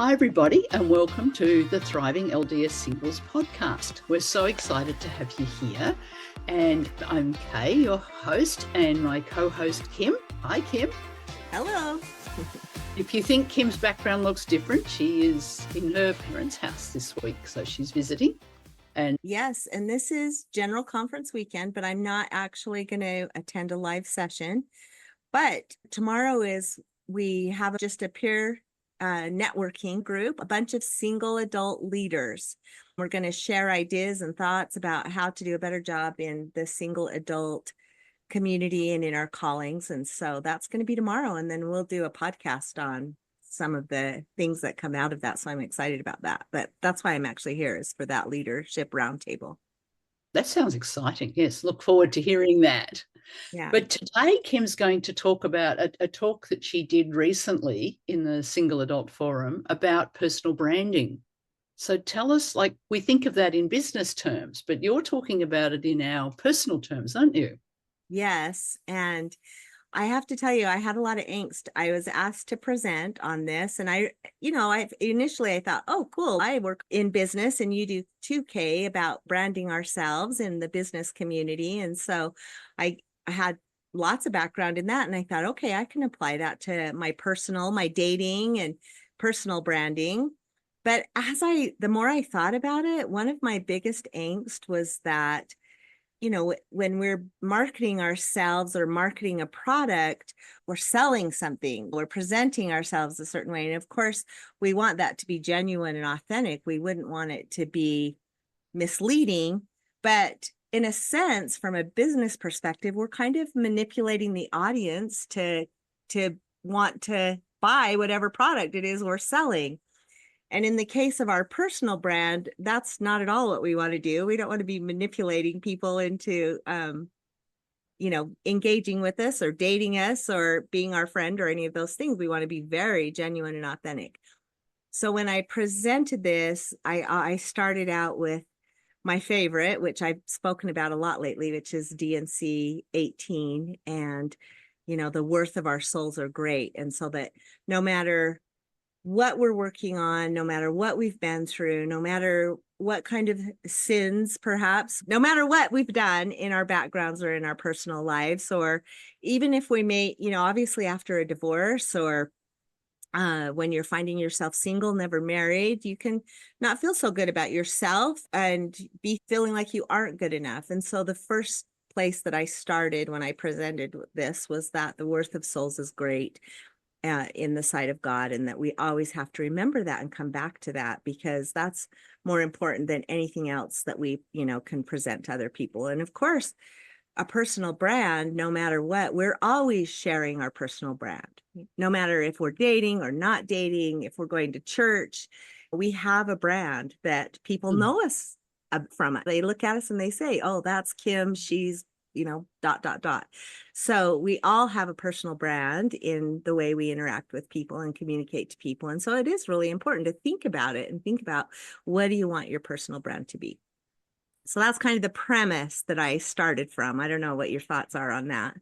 Hi, everybody, and welcome to the Thriving LDS Singles podcast. We're so excited to have you here. And I'm Kay, your host, and my co-host, Kim. Hi, Kim. Hello. If you think Kim's background looks different, she is in her parents' house this week, so she's visiting. And yes, and this is General Conference weekend, but I'm not actually going to attend a live session. But tomorrow we have just a peer networking group, a bunch of single adult leaders. We're going to share ideas and thoughts about how to do a better job in the single adult community and in our callings. And so that's going to be tomorrow. And then we'll do a podcast on some of the things that come out of that. So I'm excited about that. But that's why I'm actually here, is for that leadership roundtable. that sounds exciting. Yes, look forward to hearing that. Yeah. But today, Kim's going to talk about a talk that she did recently in the Single Adult Forum about personal branding. So tell us, we think of that in business terms, but you're talking about it in our personal terms, aren't you? Yes. And I have to tell you, I had a lot of angst. I was asked to present on this, and I initially thought, oh, cool. I work in business and you do too, Kay, about branding ourselves in the business community. And so I had lots of background in that. And I thought, okay, I can apply that to my dating and personal branding. But the more I thought about it, one of my biggest angst was that, when we're marketing ourselves or marketing a product, we're selling something, we're presenting ourselves a certain way. And of course, we want that to be genuine and authentic. We wouldn't want it to be misleading. But in a sense, from a business perspective, we're kind of manipulating the audience to want to buy whatever product it is we're selling. And in the case of our personal brand, that's not at all what we want to do. We don't want to be manipulating people into, engaging with us or dating us or being our friend or any of those things. We want to be very genuine and authentic. So when I presented this, I started out with my favorite, which I've spoken about a lot lately, which is D&C 18. And, the worth of our souls are great. And so that no matter what we're working on, no matter what we've been through, no matter what kind of sins, perhaps, no matter what we've done in our backgrounds or in our personal lives, or even if we may, obviously after a divorce or when you're finding yourself single, never married, you can not feel so good about yourself and be feeling like you aren't good enough. And so the first place that I started when I presented this was that the worth of souls is great in the sight of God, and that we always have to remember that and come back to that, because that's more important than anything else that we, can present to other people. And of course, a personal brand, no matter what, we're always sharing our personal brand, no matter if we're dating or not dating, if we're going to church, we have a brand that people know us from it. They look at us and they say, oh, that's Kim. She's, ... So we all have a personal brand in the way we interact with people and communicate to people. And so it is really important to think about it and think about, what do you want your personal brand to be? So that's kind of the premise that I started from. I don't know what your thoughts are on that.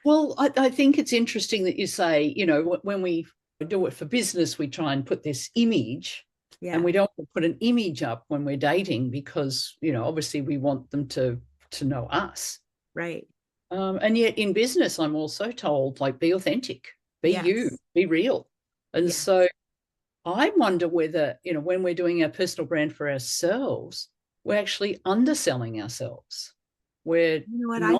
Well, I think it's interesting that you say, when we do it for business, we try and put this image. Yeah. And we don't put an image up when we're dating because, obviously we want them to know us. Right. And yet in business, I'm also told, be authentic, be you, be real. And so I wonder whether, when we're doing our personal brand for ourselves, we're actually underselling ourselves. I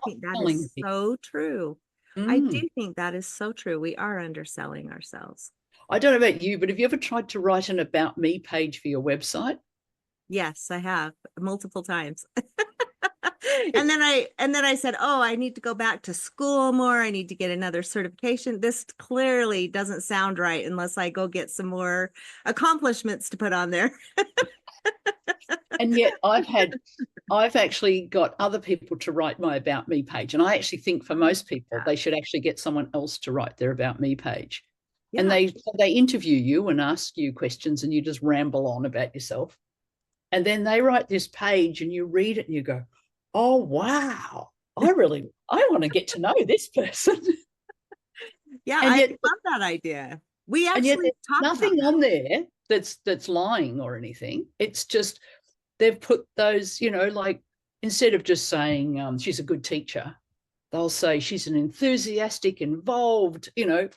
think that is so true. I do think that is so true. We are underselling ourselves. I don't know about you, but have you ever tried to write an About Me page for your website? Yes, I have, multiple times. And then I said, oh, I need to go back to school more. I need to get another certification. This clearly doesn't sound right unless I go get some more accomplishments to put on there. And yet I've actually got other people to write my About Me page. And I actually think for most people, they should actually get someone else to write their About Me page. Yeah. And they interview you and ask you questions, and you just ramble on about yourself. And then they write this page and you read it and you go, oh, wow, I want to get to know this person. Yeah, I love that idea. We actually talked nothing on there that's lying or anything. It's just they've put those, like, instead of just saying she's a good teacher, they'll say she's an enthusiastic, involved, and you're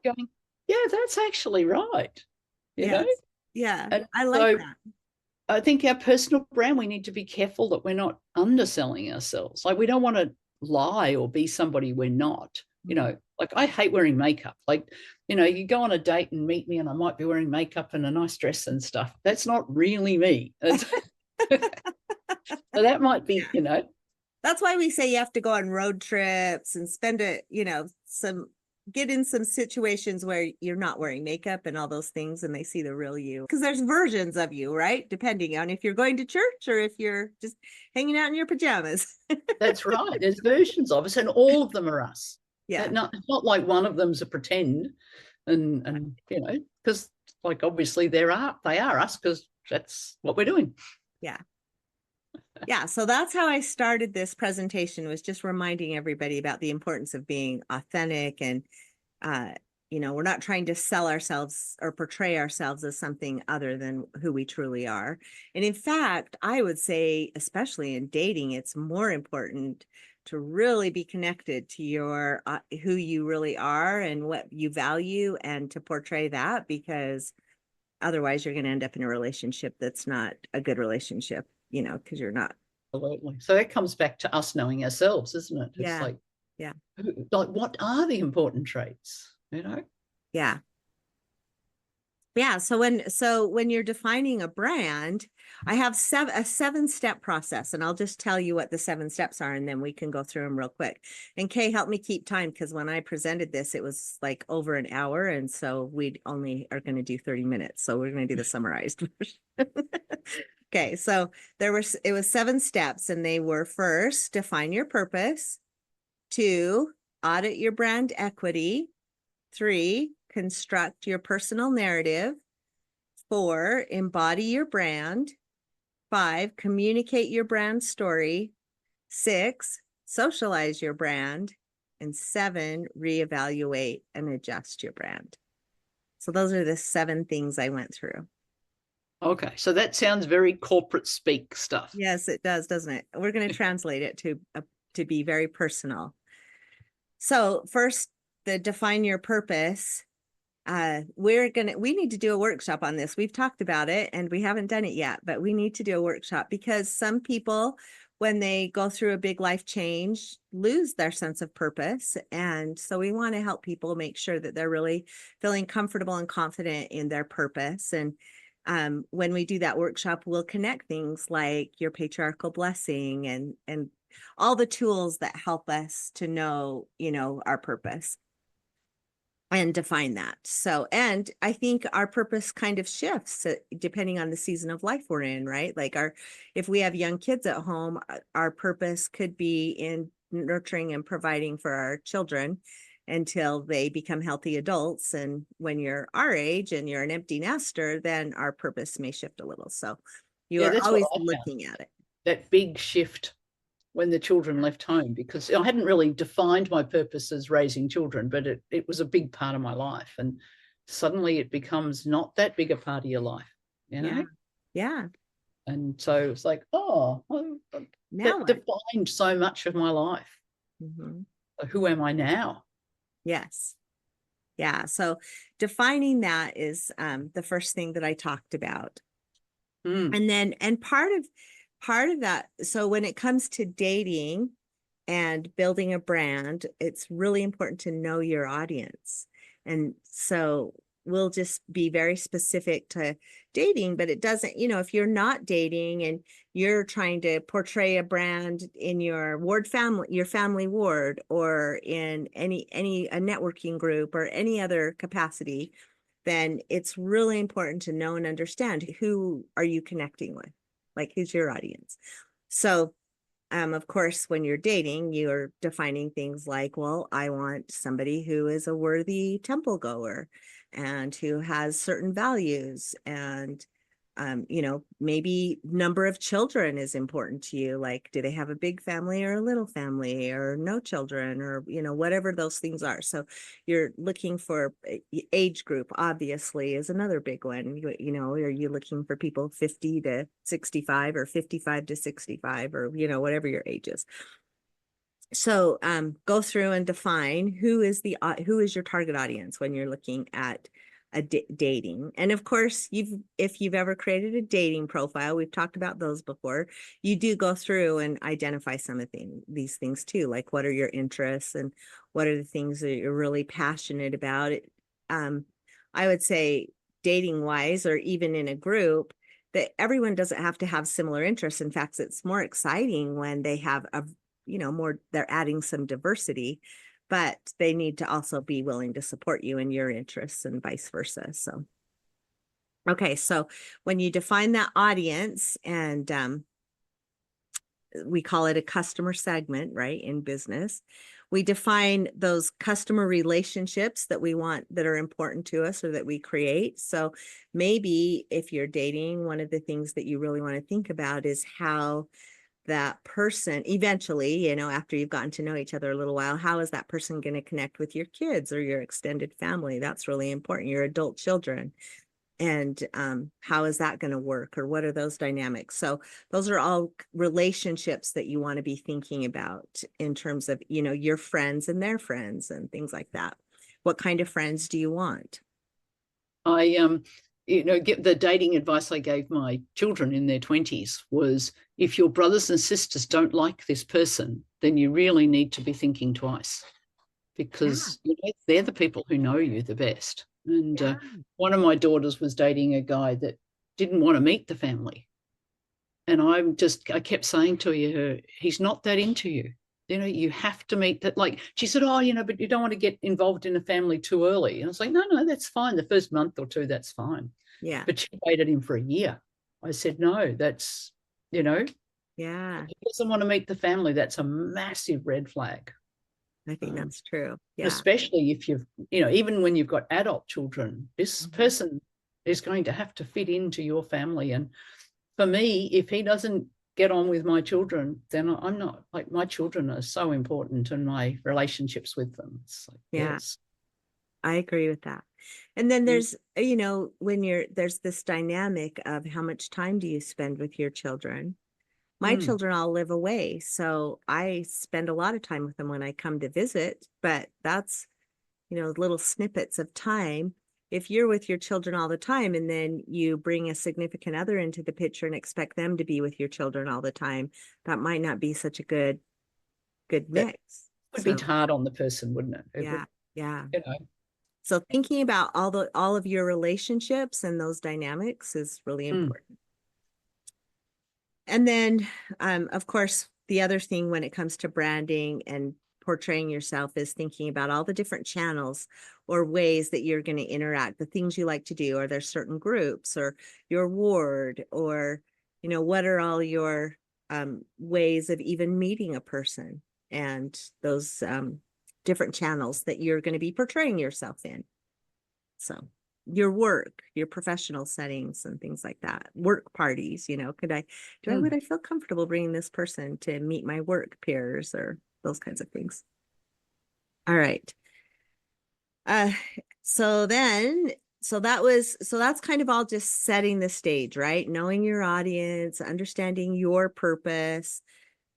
going, yeah, that's actually right, Yes. Yeah, And I like so that. I think our personal brand, we need to be careful that we're not underselling ourselves. Like, we don't want to lie or be somebody we're not. Like, I hate wearing makeup. Like, you go on a date and meet me and I might be wearing makeup and a nice dress and stuff. That's not really me. So that might be, That's why we say you have to go on road trips and spend get in some situations where you're not wearing makeup and all those things, and they see the real you. Because there's versions of you, right? Depending on if you're going to church or if you're just hanging out in your pajamas. That's right. There's versions of us, and all of them are us. Yeah. It's not like one of them's a pretend, and because, like, obviously they are us, because that's what we're doing. Yeah. Yeah. So that's how I started this presentation, was just reminding everybody about the importance of being authentic. And, we're not trying to sell ourselves or portray ourselves as something other than who we truly are. And in fact, I would say, especially in dating, it's more important to really be connected to your who you really are and what you value, and to portray that, because otherwise you're going to end up in a relationship that's not a good relationship, because you're not. Absolutely. So that comes back to us knowing ourselves, isn't it? Yeah. It's yeah. like, what are the important traits? Yeah. Yeah. So when you're defining a brand, I have a 7-step process, and I'll just tell you what the 7 steps are, and then we can go through them real quick. And Kay, help me keep time, because when I presented this, it was like over an hour. And so we only are going to do 30 minutes. So we're going to do the summarized version. Okay. So it was 7 steps, and they were: first, define your purpose; 2, audit your brand equity; 3, construct your personal narrative; 4, embody your brand; 5, communicate your brand story; 6, socialize your brand; and 7, reevaluate and adjust your brand. So those are the 7 things I went through. Okay, so that sounds very corporate speak stuff. Yes, it does, doesn't it? We're going to translate it to be very personal. So first, the define your purpose. We need to do a workshop on this. We've talked about it and we haven't done it yet, but we need to do a workshop, because some people, when they go through a big life change, lose their sense of purpose. And so we want to help people make sure that they're really feeling comfortable and confident in their purpose. And when we do that workshop, we'll connect things like your patriarchal blessing and all the tools that help us to know, our purpose and define that. So, and I think our purpose kind of shifts depending on the season of life we're in, right? Like if we have young kids at home, our purpose could be in nurturing and providing for our children until they become healthy adults. And when you're our age and you're an empty nester, then our purpose may shift a little. So you are always looking at it. That big shift when the children left home, because I hadn't really defined my purpose as raising children, but it was a big part of my life. And suddenly it becomes not that big a part of your life, Yeah. And so it's like, that defined so much of my life. Mm-hmm. So who am I now? Yes. Yeah. So defining that is the first thing that I talked about. And part of that, so when it comes to dating and building a brand, it's really important to know your audience. And so we'll just be very specific to dating, but it doesn't, if you're not dating and you're trying to portray a brand in your family ward, or in a networking group or any other capacity, then it's really important to know and understand who are you connecting with, like who's your audience. So of course, when you're dating, you're defining things like, well, I want somebody who is a worthy temple goer and who has certain values, and You know, maybe number of children is important to you. Like, do they have a big family or a little family or no children, or, you know, whatever those things are. So you're looking for age group, obviously, is another big one. You know, are you looking for people 50 to 65 or 55 to 65 or, you know, whatever your age is. So go through and define who is your target audience when you're looking at dating. And of course, if you've ever created a dating profile, we've talked about those before, you do go through and identify some of these things too, like what are your interests and what are the things that you're really passionate about. I would say dating wise, or even in a group, that everyone doesn't have to have similar interests. In fact, it's more exciting when they have they're adding some diversity, but they need to also be willing to support you in your interests and vice versa. So, okay. So when you define that audience, and we call it a customer segment, right? In business, we define those customer relationships that we want, that are important to us or that we create. So maybe if you're dating, one of the things that you really want to think about is how that person eventually, you know, after you've gotten to know each other a little while, how is that person going to connect with your kids or your extended family? That's really important, your adult children. And how is that going to work, or what are those dynamics? So those are all relationships that you want to be thinking about in terms of, you know, your friends and their friends and things like that. What kind of friends do you want? Get the dating advice I gave my children in their 20s was, if your brothers and sisters don't like this person, then you really need to be thinking twice, because they're the people who know you the best. And one of my daughters was dating a guy that didn't want to meet the family. And I kept saying to her, he's not that into you. You know, you have to meet that. Like she said, oh, you know, but you don't want to get involved in a family too early. And I was like, no, that's fine. The first month or two, that's fine. Yeah. But she waited him for a year. I said, no, that's, you know, yeah, if he doesn't want to meet the family, that's a massive red flag. I think that's true. Yeah. Especially if even when you've got adult children, this person is going to have to fit into your family. And for me, if he doesn't get on with my children, then I'm not, like, my children are so important in my relationships with them. It's like, yes. I agree with that. And then there's, you know, there's this dynamic of how much time do you spend with your children? My children all live away, so I spend a lot of time with them when I come to visit, but that's, you know, little snippets of time. If you're with your children all the time and then you bring a significant other into the picture and expect them to be with your children all the time, that might not be such a good mix. It would be hard on the person, wouldn't it? Yeah. You know. So thinking about all of your relationships and those dynamics is really important. And then, of course, the other thing when it comes to branding and portraying yourself is thinking about all the different channels or ways that you're going to interact, the things you like to do. Are there certain groups or your ward, or, you know, what are all your ways of even meeting a person, and those different channels that you're going to be portraying yourself in. So your work, your professional settings and things like that, work parties, you know, would I feel comfortable bringing this person to meet my work peers, or those kinds of things. All right. So that's kind of all just setting the stage, right? Knowing your audience, understanding your purpose.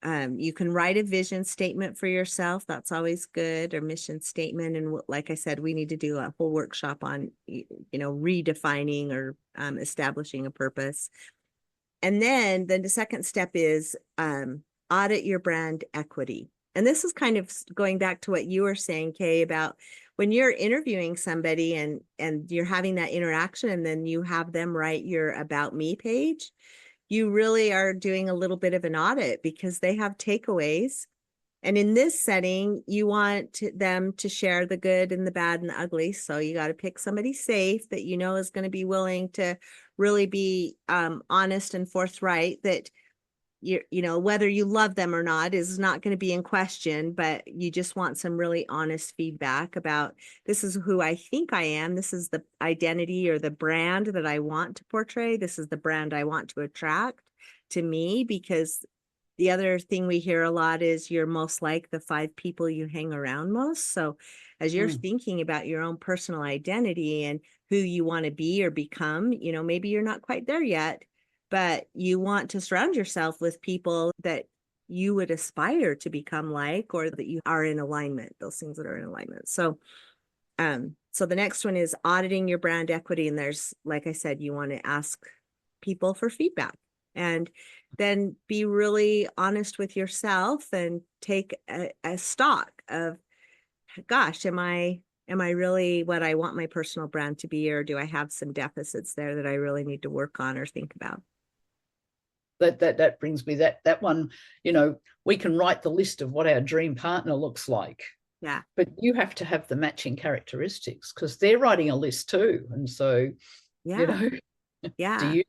You can write a vision statement for yourself. That's always good, or mission statement. And like I said, we need to do a whole workshop on, you know, redefining or establishing a purpose. And then the second step is audit your brand equity. And this is kind of going back to what you were saying, Kay, about when you're interviewing somebody and you're having that interaction, and then you have them write your About Me page. You really are doing a little bit of an audit, because they have takeaways. And in this setting, you want them to share the good and the bad and the ugly. So you got to pick somebody safe that you know is going to be willing to really be honest and forthright, that whether you love them or not is not going to be in question, but you just want some really honest feedback about, this is who I think I am. This is the identity or the brand that I want to portray. This is the brand I want to attract to me, because the other thing we hear a lot is you're most like the 5 people you hang around most. So as you're thinking about your own personal identity and who you want to be or become, maybe you're not quite there yet, but you want to surround yourself with people that you would aspire to become like, or that you are in alignment, those things that are in alignment. So the next one is auditing your brand equity. And there's, like I said, you want to ask people for feedback, and then be really honest with yourself and take a stock of, gosh, am I really what I want my personal brand to be, or do I have some deficits there that I really need to work on or think about? That brings me that one, we can write the list of what our dream partner looks like. Yeah. But you have to have the matching characteristics, because they're writing a list too. And so, yeah. do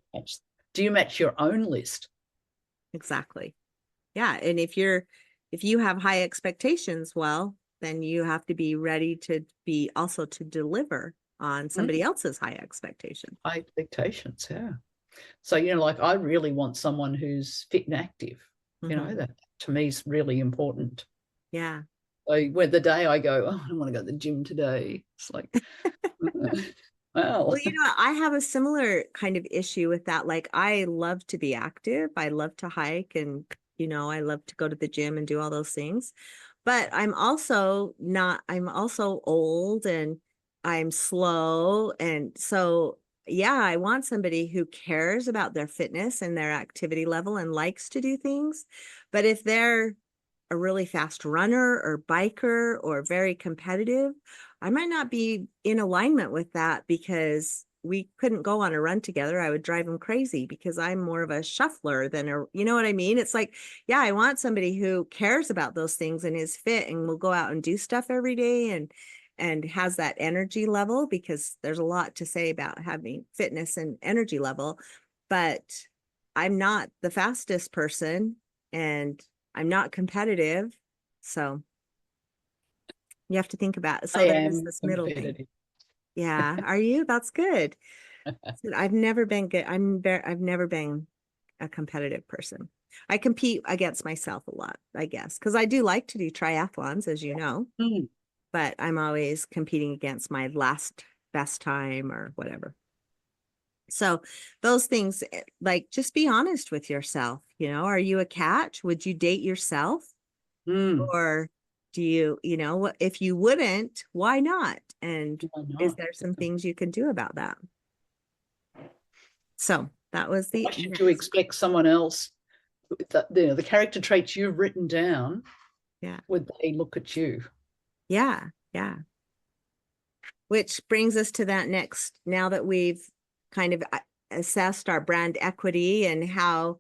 you match your own list? Exactly. Yeah. And if you have high expectations, well, then you have to be ready to be also to deliver on somebody else's high expectations. High expectations, yeah. So, like, I really want someone who's fit and active. That to me is really important. Yeah. So when the day I go, I don't want to go to the gym today, it's like, well, I have a similar kind of issue with that. Like, I love to be active. I love to hike, and, I love to go to the gym and do all those things. But I'm also old, and I'm slow. And so, yeah, I want somebody who cares about their fitness and their activity level and likes to do things. But if they're a really fast runner or biker or very competitive, I might not be in alignment with that, because we couldn't go on a run together. I would drive them crazy, because I'm more of a shuffler than you know what I mean? It's like, yeah, I want somebody who cares about those things and is fit and will go out and do stuff every day and has that energy level, because there's a lot to say about having fitness and energy level. But I'm not the fastest person, and I'm not competitive. So you have to think about it. So there's this middle thing. Yeah. Are you? That's good. I've never been good. I've never been a competitive person. I compete against myself a lot, I guess, because I do like to do triathlons, as you know, but I'm always competing against my last best time or whatever. So those things, like, just be honest with yourself. Are you a catch? Would you date yourself? Or do you, if you wouldn't, why not? And is there some things you can do about that? So that was the. Why should you expect someone else, the character traits you've written down? Yeah. Would they look at you? Yeah. Yeah. Which brings us to that next, now that we've kind of assessed our brand equity and how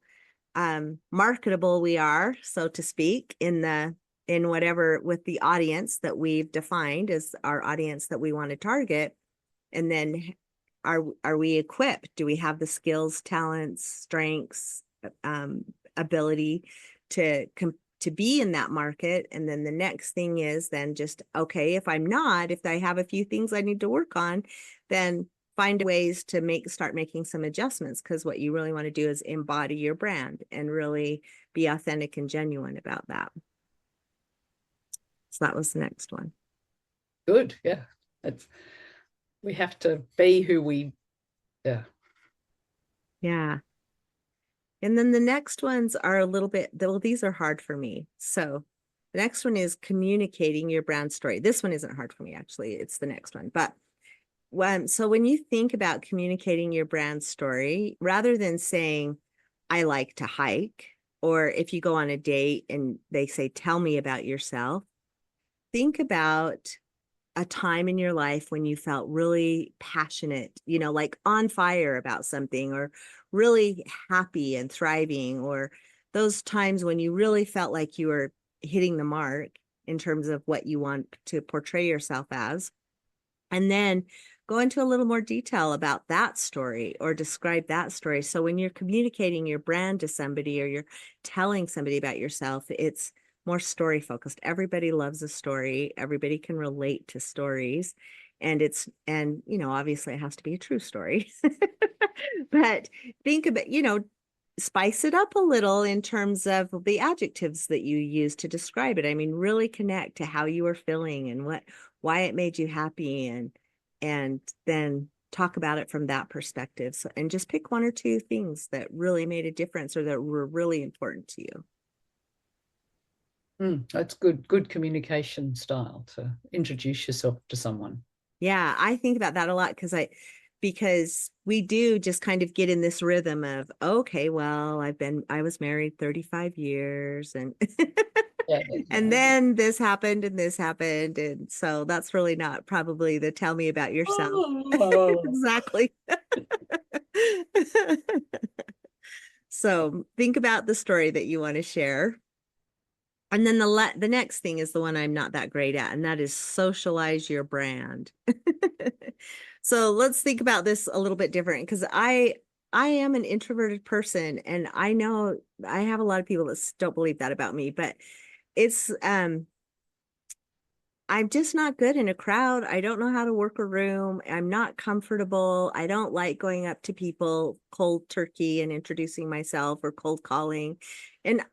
marketable we are, so to speak, in whatever, with the audience that we've defined as our audience that we want to target. And then are we equipped? Do we have the skills, talents, strengths, ability to be in that market? And then the next thing is then just, okay, if I have a few things I need to work on, then find ways to start making some adjustments, because what you really want to do is embody your brand and really be authentic and genuine about that. So that was the next one. Good. Yeah. We have to be who we, yeah. Yeah. And then the next ones are a little bit, well, these are hard for me. So the next one is communicating your brand story. This one isn't hard for me, actually. It's the next one. But so when you think about communicating your brand story, rather than saying, I like to hike, or if you go on a date and they say, tell me about yourself, think about a time in your life when you felt really passionate, like on fire about something, or really happy and thriving, or those times when you really felt like you were hitting the mark in terms of what you want to portray yourself as. And then go into a little more detail about that story or describe that story. So when you're communicating your brand to somebody or you're telling somebody about yourself, it's more story focused. Everybody loves a story. Everybody can relate to stories. And obviously it has to be a true story. But think about, spice it up a little in terms of the adjectives that you use to describe it. I mean, really connect to how you were feeling and why it made you happy, and then talk about it from that perspective. So, and just pick one or two things that really made a difference or that were really important to you. That's good communication style to introduce yourself to someone. Yeah, I think about that a lot because we do just kind of get in this rhythm of, okay, well, I was married 35 years and Yeah, and then this happened and this happened. And so that's really not probably the tell me about yourself. oh. Exactly. So think about the story that you want to share. And then the next thing is the one I'm not that great at, and that is socialize your brand. So let's think about this a little bit different, because I am an introverted person, and I know I have a lot of people that don't believe that about me, but it's I'm just not good in a crowd. I don't know how to work a room. I'm not comfortable. I don't like going up to people cold turkey and introducing myself or cold calling. And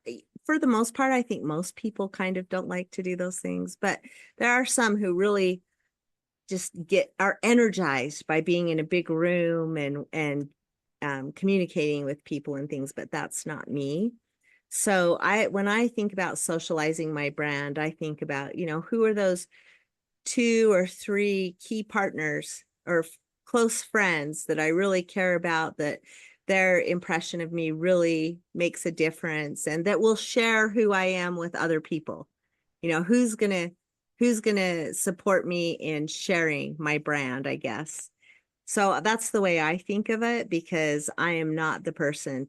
for the most part, I think most people kind of don't like to do those things, but there are some who really just are energized by being in a big room and communicating with people and things, but that's not me. So when I think about socializing my brand, I think about, who are those 2 or 3 key partners or close friends that I really care about, that their impression of me really makes a difference, and that will share who I am with other people. Who's gonna support me in sharing my brand, I guess. So that's the way I think of it, because I am not the person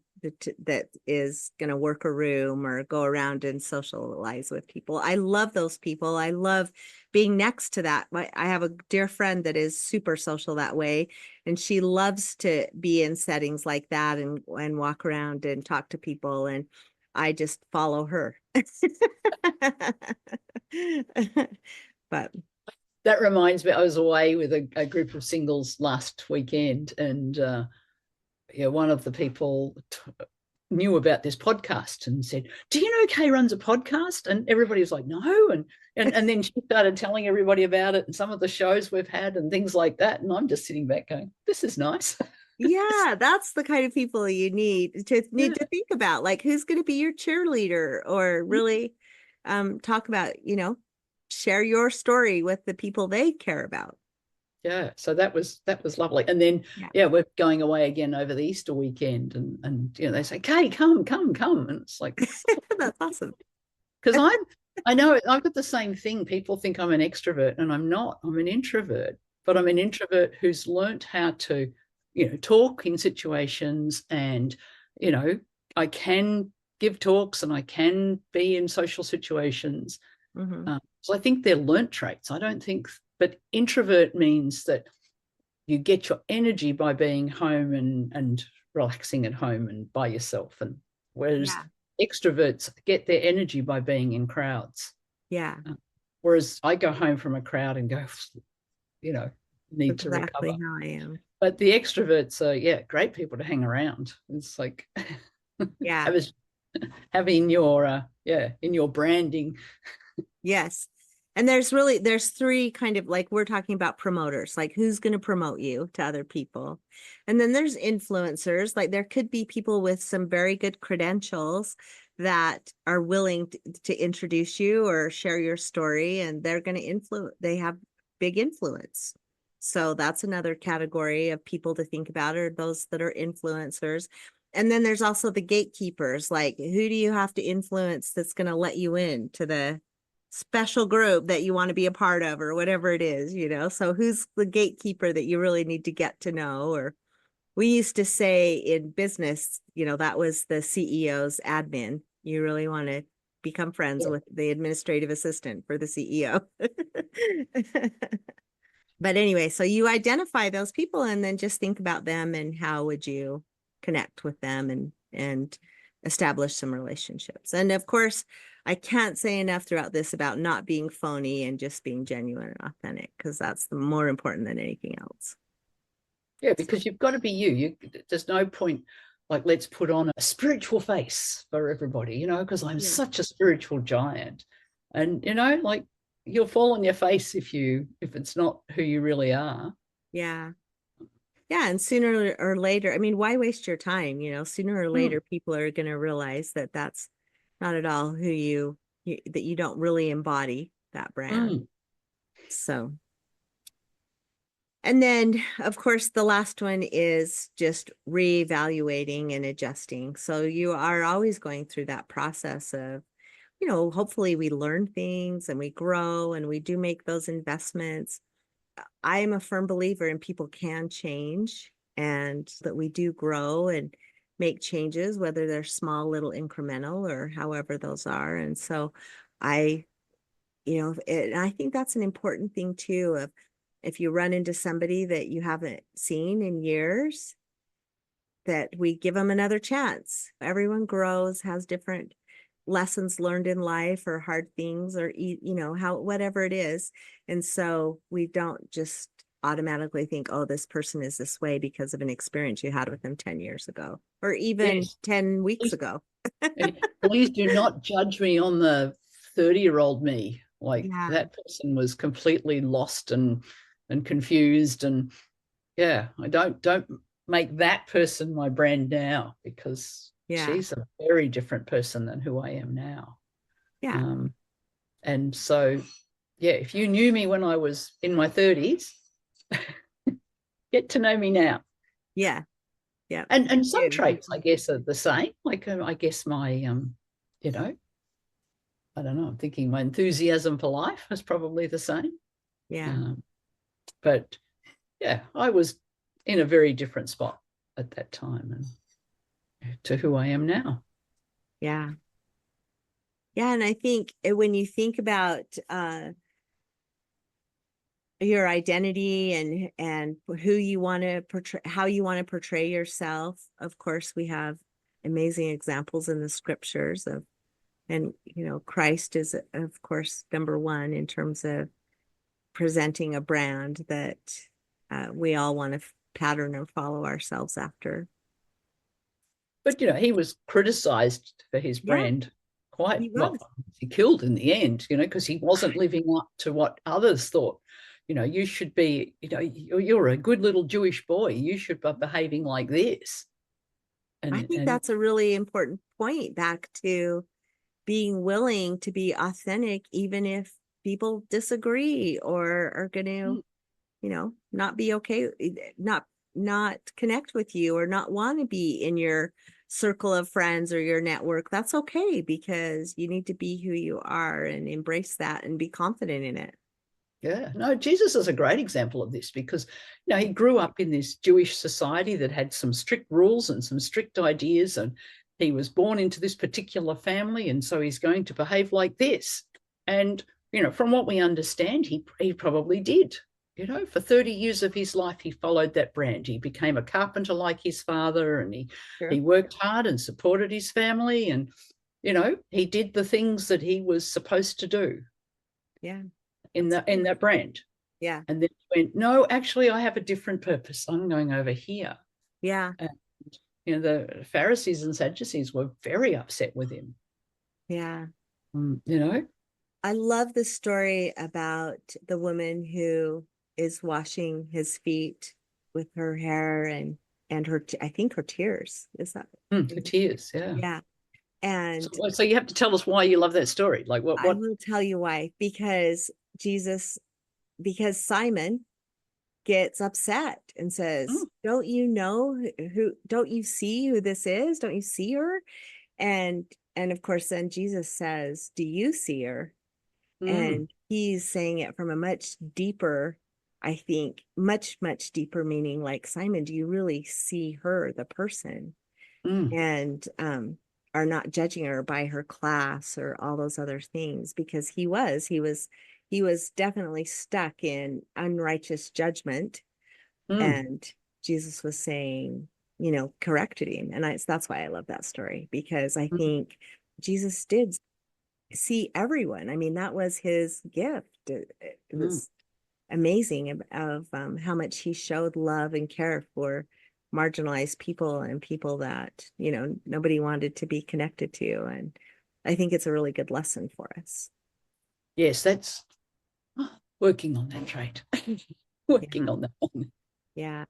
that is going to work a room or go around and socialize with people. I love those people. I love being next to that. I have a dear friend that is super social that way, and she loves to be in settings like that and walk around and talk to people, and I just follow her. But That reminds me, I was away with a group of singles last weekend, and one of the people knew about this podcast and said, "Do you know Kay runs a podcast?" And everybody was like, "No," and then she started telling everybody about it and some of the shows we've had and things like that. And I'm just sitting back going, "This is nice." yeah, that's the kind of people you need to think about, like who's going to be your cheerleader, or really talk about, share your story with the people they care about. Yeah, so that was lovely. And then we're going away again over the Easter weekend, and they say, "Kay, come," and it's like that's awesome. Because I know I've got the same thing. People think I'm an extrovert, and I'm not. I'm an introvert, but I'm an introvert who's learnt how to, talk in situations, and I can give talks and I can be in social situations. So I think they're learnt traits. I don't think, but introvert means that you get your energy by being home and relaxing at home and by yourself, and whereas extroverts get their energy by being in crowds. Yeah. Whereas I go home from a crowd and go, need to recover. How I am. But the extroverts are, great people to hang around. It's like, having your, in your branding. Yes. And there's 3 kind of, like, we're talking about promoters, like who's going to promote you to other people. And then there's influencers, like there could be people with some very good credentials that are willing to introduce you or share your story, and they're going to they have big influence. So that's another category of people to think about, are those that are influencers. And then there's also the gatekeepers, like who do you have to influence that's going to let you in to the special group that you want to be a part of, or whatever it is, so who's the gatekeeper that you really need to get to know? Or we used to say in business, that was the CEO's admin. You really want to become friends with the administrative assistant for the CEO. But anyway, so you identify those people and then just think about them and how would you connect with them and establish some relationships. And of course, I can't say enough throughout this about not being phony and just being genuine and authentic, because that's the more important than anything else. Yeah, because you've got to be you. There's no point like, let's put on a spiritual face for everybody, you know, because I'm such a spiritual giant. And, you know, like, you'll fall on your face if it's not who you really are. Yeah. Yeah. And sooner or later, I mean, why waste your time? You know, sooner or later, people are going to realize that that's not at all who that you don't really embody that brand. So, and then of course, the last one is just reevaluating and adjusting. So you are always going through that process of, you know, hopefully we learn things and we grow and we do make those investments. I am a firm believer in people can change and that we do grow and make changes, whether they're small, little incremental or however those are. And so I, you know, and I think that's an important thing too, of if you run into somebody that you haven't seen in years, that we give them another chance. Everyone grows, has different lessons learned in life or hard things or, you know, how, whatever it is. And so we don't just automatically think, oh, this person is this way because of an experience you had with them 10 years ago or even 10 weeks ago. Please do not judge me on the 30-year-old me. Like, that person was completely lost and confused. And I don't make that person my brand now, because she's a very different person than who I am now. And so, if you knew me when I was in my 30s, get to know me now. Yeah. And some traits, I guess, are the same. Like, I guess my, you know, I don't know, I'm thinking my enthusiasm for life is probably the same. But I was in a very different spot at that time and to who I am now. Yeah. And I think when you think about your identity and who you want to portray, how you want to portray yourself, of course, we have amazing examples in the scriptures of, and, you know, Christ is, of course, number one in terms of presenting a brand that we all want to pattern or follow ourselves after. But, you know, he was criticized for his brand quite well. He killed in the end, you know, because he wasn't living up to what others thought. You know, you should be, you know, you're a good little Jewish boy. You should be behaving like this. And I think that's a really important point, back to being willing to be authentic, even if people disagree or are going to, you know, not be okay, not connect with you or not want to be in your circle of friends or your network. That's okay, because you need to be who you are and embrace that and be confident in it. Yeah, no, Jesus is a great example of this, because, you know, he grew up in this Jewish society that had some strict rules and some strict ideas, and he was born into this particular family, and so he's going to behave like this. And, you know, from what we understand, he probably did. You know, for 30 years of his life, he followed that brand. He became a carpenter like his father, and he worked hard and supported his family, and, you know, he did the things that he was supposed to do. In that brand. And then he went, no, actually, I have a different purpose. I'm going over here. And, you know, the Pharisees and Sadducees were very upset with him. You know, I love the story about the woman who is washing his feet with her hair and her, I think her tears. Is that her tears? Yeah. And so you have to tell us why you love that story. Like, what? I will tell you why. Because Simon gets upset and says, don't you know don't you see who this is? Don't you see her? And of course, then Jesus says, do you see her? And he's saying it from a much deeper, I think, much, much deeper meaning, like, Simon, do you really see her, the person? And are not judging her by her class or all those other things, because he was he was definitely stuck in unrighteous judgment. Mm. And Jesus was saying, corrected him. And that's why I love that story, because I think Jesus did see everyone. I mean, that was his gift. It was amazing of how much he showed love and care for marginalized people and people that, nobody wanted to be connected to. And I think it's a really good lesson for us. Yes, that's working on that trait. Working on that one. Yeah.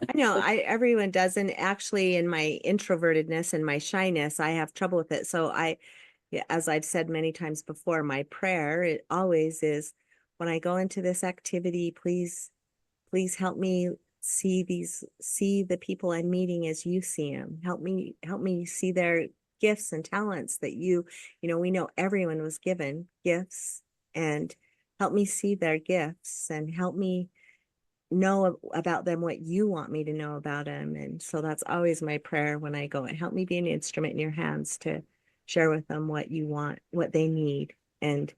I know everyone doesn't. Actually, in my introvertedness and my shyness, I have trouble with it. So as I've said many times before, my prayer, it always is, when I go into this activity, please help me see the people I'm meeting as you see them. Help me see their gifts and talents that we know everyone was given gifts, and help me see their gifts and help me know about them what you want me to know about them. And so that's always my prayer when I go, help me be an instrument in your hands to share with them what you want, what they need. And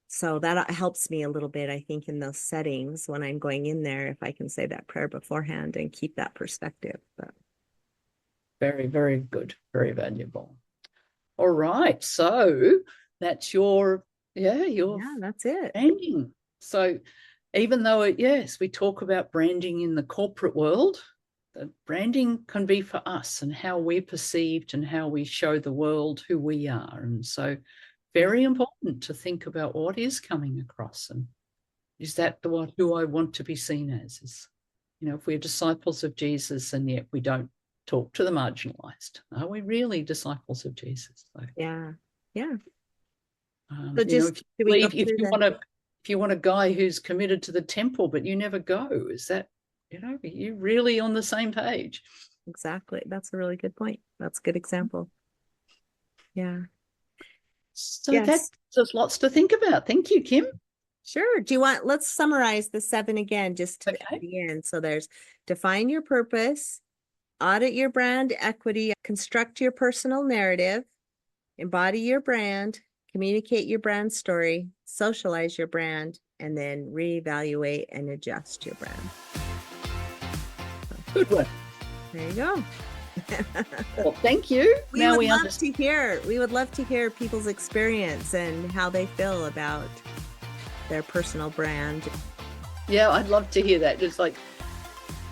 so that helps me a little bit, I think, in those settings when I'm going in there, if I can say that prayer beforehand and keep that perspective. But very, very good, very valuable. All right, so that's your that's it. branding. So even though we talk about branding in the corporate world, the branding can be for us and how we're perceived and how we show the world who we are. And so very important to think about what is coming across, and is that who I want to be seen as? Is, if we're disciples of Jesus and yet we don't talk to the marginalized, are we really disciples of Jesus? So, yeah. So just if you want a guy who's committed to the temple but you never go, is that, are you really on the same page? Exactly. That's a really good point. That's a good example. Yeah. So there's lots to think about. Thank you, Kim. Sure. Let's summarize the 7 again, just at the end. So there's define your purpose, audit your brand equity, construct your personal narrative, embody your brand, communicate your brand story, socialize your brand, and then reevaluate and adjust your brand. Good one. There you go. Well, thank you. We would love to hear people's experience and how they feel about their personal brand. Yeah, I'd love to hear that. Just like,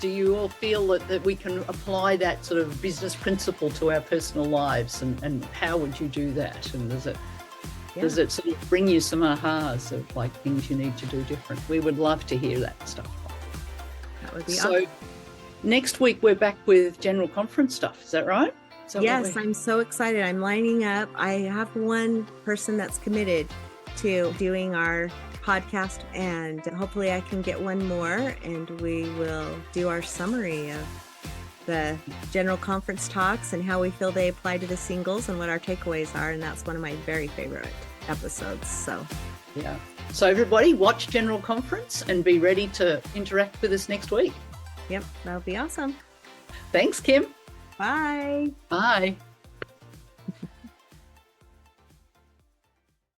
do you all feel that we can apply that sort of business principle to our personal lives, and how would you do that? And does it sort of bring you some ahas of like things you need to do different? We would love to hear that stuff. That would be awesome. Next week we're back with general conference stuff. Is that right? Yes, I'm so excited. I'm lining up. I have one person that's committed to doing our podcast, and hopefully I can get one more, and we will do our summary of the general conference talks and how we feel they apply to the singles and what our takeaways are. And that's one of my very favorite episodes. So everybody watch general conference and be ready to interact with us next week. Yep, that'll be awesome. Thanks, Kim. Bye. Bye.